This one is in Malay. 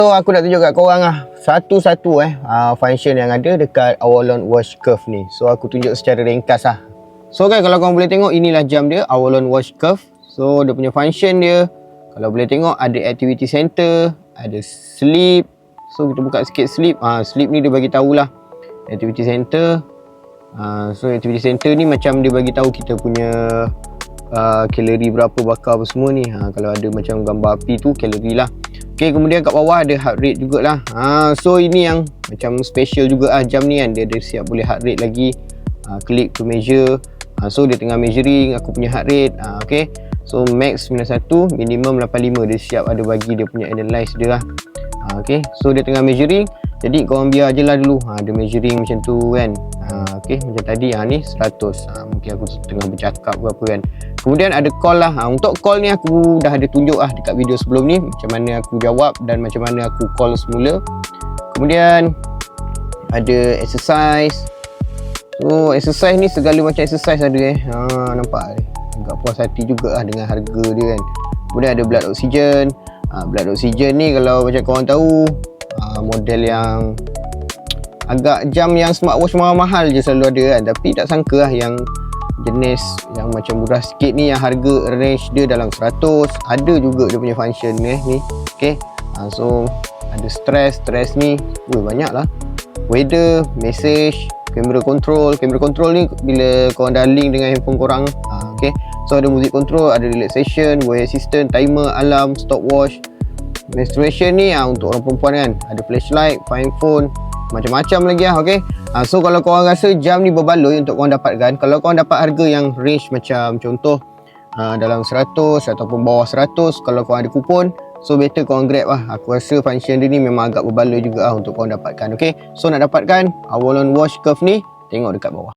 So aku nak tunjuk kat korang lah satu-satu function yang ada dekat Avalon Watch Curve ni. So aku tunjuk secara ringkas lah. So kan kalau korang boleh tengok, inilah jam dia, Avalon Watch Curve. So dia punya function dia, kalau boleh tengok ada activity center, ada sleep. So kita buka sikit sleep. Sleep ni dia bagi tahulah activity center. So activity center ni macam dia bagi tahu kita punya kalori berapa bakar apa semua ni. Kalau ada macam gambar api tu kalori lah. Okay, kemudian kat bawah ada heart rate jugalah. So ini yang macam special juga jam ni kan. Dia ada siap boleh heart rate lagi. Click to measure. So dia tengah measuring aku punya heart rate. Okay. So max 91, minimum 85. Dia siap ada bagi dia punya analyze dia lah. Okay. So dia tengah measuring. Jadi korang biar je lah dulu. Dia measuring macam tu kan. Okay. Macam tadi ni 100. Mungkin aku tengah bercakap ke apa kan. Kemudian ada call lah. Untuk call ni aku dah ada tunjuk dekat video sebelum ni, macam mana aku jawab dan macam mana aku call semula. Kemudian ada exercise. So exercise ni segala macam exercise ada nampak agak puas hati juga dengan harga dia kan. Kemudian ada blood oxygen. Blood oxygen ni kalau macam korang tahu, model yang agak jam yang smartwatch mahal-mahal je selalu ada kan. Tapi tak sangka yang jenis yang macam murah sikit ni, yang harga range dia dalam 100, ada juga dia punya function ni. Okay. So ada stress ni banyak lah. Weather, message, camera control. Camera control ni bila korang dah link dengan handphone korang. Okay. So ada music control, ada relaxation, voice assistant, timer, alarm, stopwatch. Menstruation ni untuk orang perempuan kan. Ada flashlight, find phone, macam-macam lagi okay. So kalau korang rasa jam ni berbaloi untuk korang dapatkan, kalau korang dapat harga yang range macam contoh dalam 100 ataupun bawah 100, kalau korang ada kupon, so better korang grab lah. Aku rasa function dia ni memang agak berbaloi juga untuk korang dapatkan. Okay. So nak dapatkan Avalon Watch Curve ni, tengok dekat bawah.